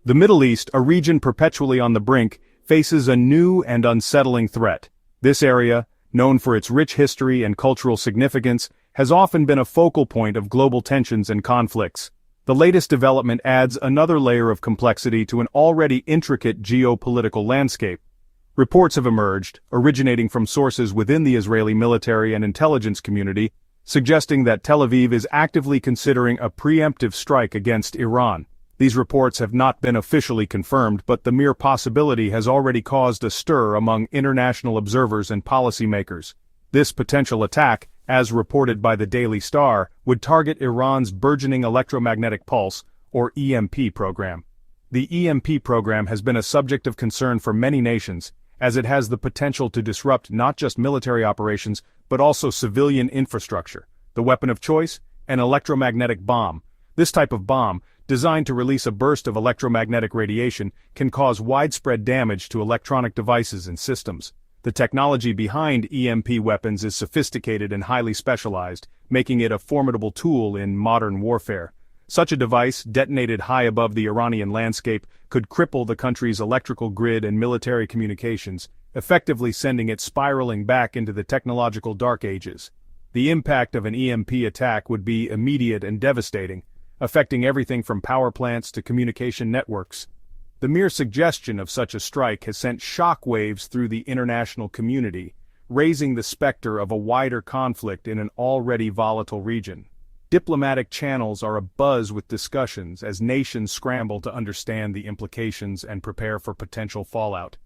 The Middle East, a region perpetually on the brink, faces a new and unsettling threat. This area, known for its rich history and cultural significance, has often been a focal point of global tensions and conflicts. The latest development adds another layer of complexity to an already intricate geopolitical landscape. Reports have emerged, originating from sources within the Israeli military and intelligence community, suggesting that Tel Aviv is actively considering a preemptive strike against Iran. These reports have not been officially confirmed, but the mere possibility has already caused a stir among international observers and policymakers. This potential attack, as reported by the Daily Star, would target Iran's burgeoning electromagnetic pulse, or EMP program. The EMP program has been a subject of concern for many nations, as it has the potential to disrupt not just military operations, but also civilian infrastructure. The weapon of choice? An electromagnetic bomb. This type of bomb, designed to release a burst of electromagnetic radiation, can cause widespread damage to electronic devices and systems. The technology behind EMP weapons is sophisticated and highly specialized, making it a formidable tool in modern warfare. Such a device, detonated high above the Iranian landscape, could cripple the country's electrical grid and military communications, effectively sending it spiraling back into the technological dark ages. The impact of an EMP attack would be immediate and devastating, affecting everything from power plants to communication networks. The mere suggestion of such a strike has sent shockwaves through the international community, raising the specter of a wider conflict in an already volatile region. Diplomatic channels are abuzz with discussions as nations scramble to understand the implications and prepare for potential fallout.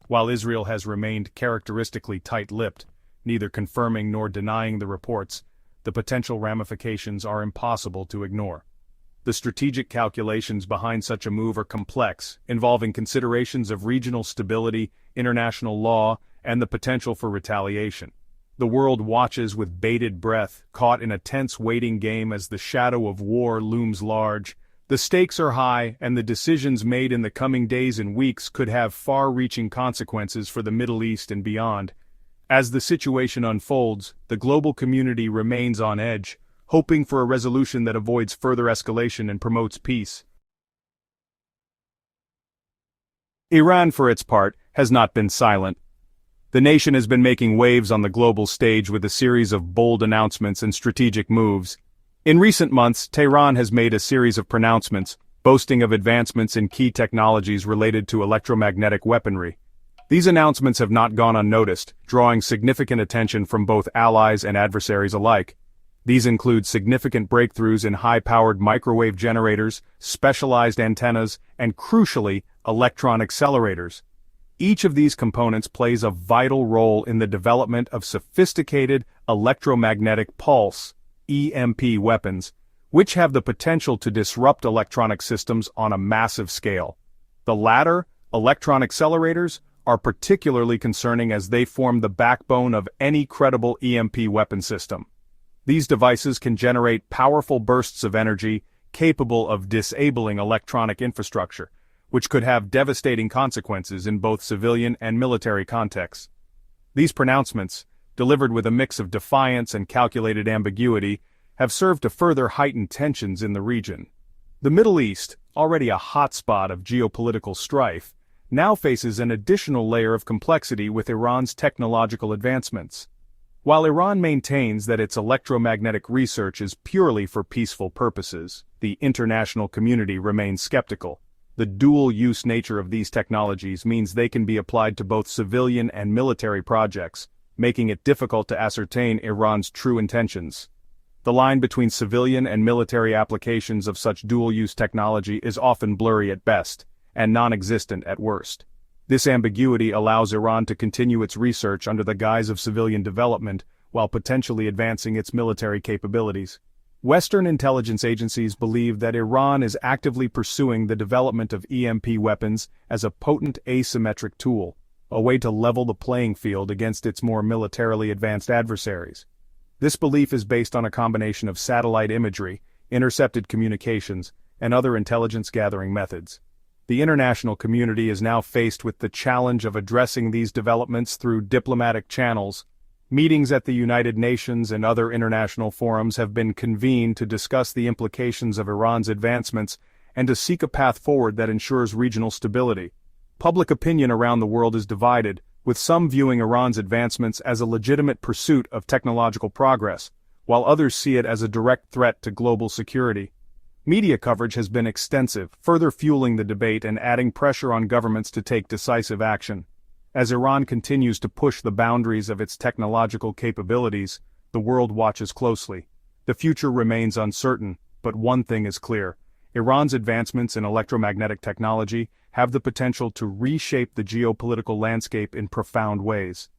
While Israel has remained characteristically tight-lipped, neither confirming nor denying the reports, the potential ramifications are impossible to ignore. The strategic calculations behind such a move are complex, involving considerations of regional stability, international law, and the potential for retaliation. The world watches with bated breath, caught in a tense waiting game as the shadow of war looms large. The stakes are high, and the decisions made in the coming days and weeks could have far-reaching consequences for the Middle East and beyond. As the situation unfolds, the global community remains on edge, hoping for a resolution that avoids further escalation and promotes peace. Iran, for its part, has not been silent. The nation has been making waves on the global stage with a series of bold announcements and strategic moves. In recent months, Tehran has made a series of pronouncements, boasting of advancements in key technologies related to electromagnetic weaponry. These announcements have not gone unnoticed, drawing significant attention from both allies and adversaries alike. These include significant breakthroughs in high-powered microwave generators, specialized antennas, and crucially, electron accelerators. Each of these components plays a vital role in the development of sophisticated electromagnetic pulse (EMP) weapons, which have the potential to disrupt electronic systems on a massive scale. The latter, electron accelerators, are particularly concerning as they form the backbone of any credible EMP weapon system. These devices can generate powerful bursts of energy capable of disabling electronic infrastructure, which could have devastating consequences in both civilian and military contexts. These pronouncements, delivered with a mix of defiance and calculated ambiguity, have served to further heighten tensions in the region. The Middle East, already a hotspot of geopolitical strife, now faces an additional layer of complexity with Iran's technological advancements. While Iran maintains that its electromagnetic research is purely for peaceful purposes, the international community remains skeptical. The dual-use nature of these technologies means they can be applied to both civilian and military projects, making it difficult to ascertain Iran's true intentions. The line between civilian and military applications of such dual-use technology is often blurry at best, and non-existent at worst. This ambiguity allows Iran to continue its research under the guise of civilian development, while potentially advancing its military capabilities. Western intelligence agencies believe that Iran is actively pursuing the development of EMP weapons as a potent asymmetric tool, a way to level the playing field against its more militarily advanced adversaries. This belief is based on a combination of satellite imagery, intercepted communications, and other intelligence-gathering methods. The international community is now faced with the challenge of addressing these developments through diplomatic channels. Meetings at the United Nations and other international forums have been convened to discuss the implications of Iran's advancements and to seek a path forward that ensures regional stability. Public opinion around the world is divided, with some viewing Iran's advancements as a legitimate pursuit of technological progress, while others see it as a direct threat to global security. Media coverage has been extensive, further fueling the debate and adding pressure on governments to take decisive action. As Iran continues to push the boundaries of its technological capabilities, the world watches closely. The future remains uncertain, but one thing is clear: Iran's advancements in electromagnetic technology have the potential to reshape the geopolitical landscape in profound ways.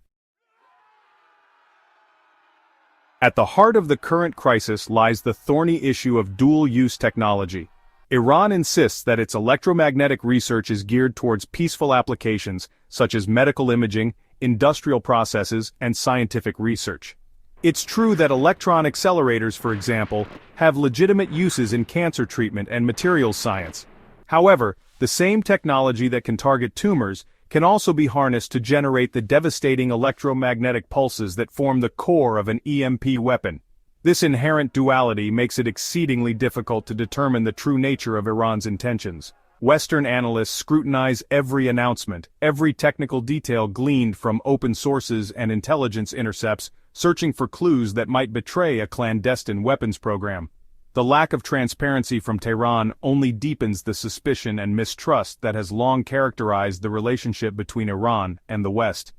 At the heart of the current crisis lies the thorny issue of dual-use technology. Iran insists that its electromagnetic research is geared towards peaceful applications such as medical imaging, industrial processes, and scientific research. It's true that electron accelerators, for example, have legitimate uses in cancer treatment and materials science. However, the same technology that can target tumors can also be harnessed to generate the devastating electromagnetic pulses that form the core of an EMP weapon. This inherent duality makes it exceedingly difficult to determine the true nature of Iran's intentions. Western analysts scrutinize every announcement, every technical detail gleaned from open sources and intelligence intercepts, searching for clues that might betray a clandestine weapons program. The lack of transparency from Tehran only deepens the suspicion and mistrust that has long characterized the relationship between Iran and the West.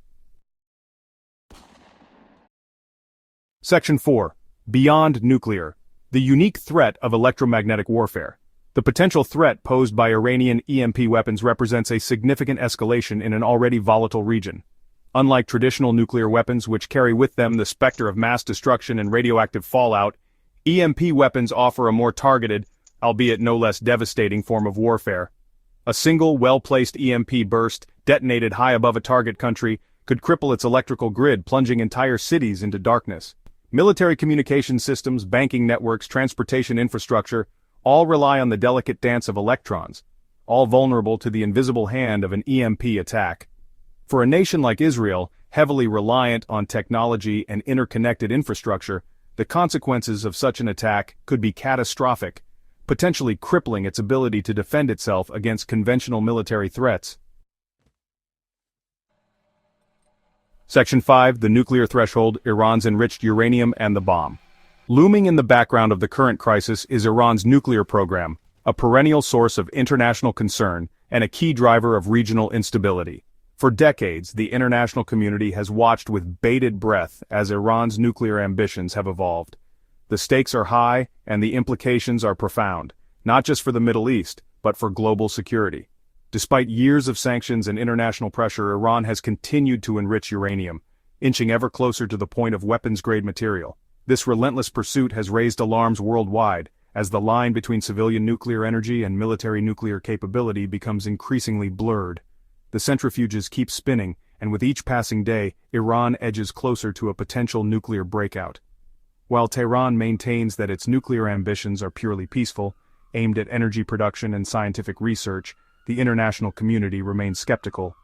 Section 4. Beyond nuclear. The unique threat of electromagnetic warfare. The potential threat posed by Iranian EMP weapons represents a significant escalation in an already volatile region. Unlike traditional nuclear weapons, which carry with them the specter of mass destruction and radioactive fallout, EMP weapons offer a more targeted, albeit no less devastating form of warfare. A single, well-placed EMP burst, detonated high above a target country, could cripple its electrical grid, plunging entire cities into darkness. Military communication systems, banking networks, transportation infrastructure, all rely on the delicate dance of electrons, all vulnerable to the invisible hand of an EMP attack. For a nation like Israel, heavily reliant on technology and interconnected infrastructure, the consequences of such an attack could be catastrophic, potentially crippling its ability to defend itself against conventional military threats. Section 5. The Nuclear Threshold, Iran's Enriched Uranium and the Bomb. Looming in the background of the current crisis is Iran's nuclear program, a perennial source of international concern and a key driver of regional instability. For decades, the international community has watched with bated breath as Iran's nuclear ambitions have evolved. The stakes are high, and the implications are profound, not just for the Middle East, but for global security. Despite years of sanctions and international pressure, Iran has continued to enrich uranium, inching ever closer to the point of weapons-grade material. This relentless pursuit has raised alarms worldwide, as the line between civilian nuclear energy and military nuclear capability becomes increasingly blurred. The centrifuges keep spinning, and with each passing day, Iran edges closer to a potential nuclear breakout. While Tehran maintains that its nuclear ambitions are purely peaceful, aimed at energy production and scientific research, the international community remains skeptical.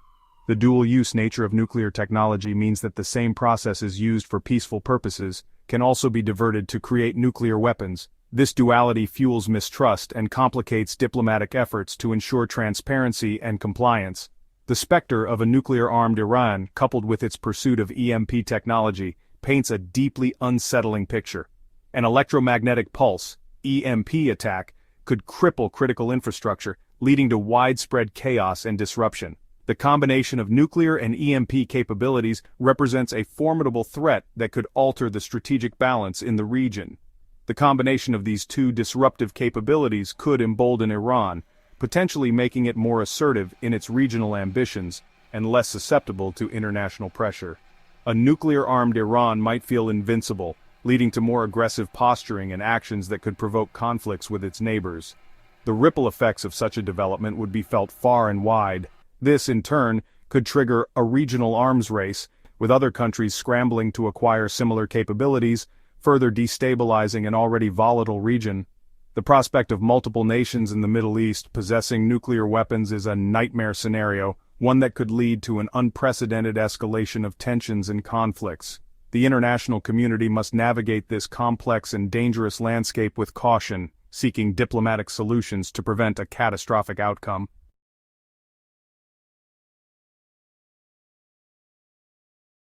The dual-use nature of nuclear technology means that the same processes used for peaceful purposes can also be diverted to create nuclear weapons. This duality fuels mistrust and complicates diplomatic efforts to ensure transparency and compliance. The specter of a nuclear-armed Iran, coupled with its pursuit of EMP technology, paints a deeply unsettling picture. An electromagnetic pulse, EMP attack, could cripple critical infrastructure, leading to widespread chaos and disruption. The combination of nuclear and EMP capabilities represents a formidable threat that could alter the strategic balance in the region. The combination of these two disruptive capabilities could embolden Iran, potentially making it more assertive in its regional ambitions and less susceptible to international pressure. A nuclear-armed Iran might feel invincible, leading to more aggressive posturing and actions that could provoke conflicts with its neighbors. The ripple effects of such a development would be felt far and wide. This, in turn, could trigger a regional arms race, with other countries scrambling to acquire similar capabilities, further destabilizing an already volatile region. The prospect of multiple nations in the Middle East possessing nuclear weapons is a nightmare scenario, one that could lead to an unprecedented escalation of tensions and conflicts. The international community must navigate this complex and dangerous landscape with caution, seeking diplomatic solutions to prevent a catastrophic outcome.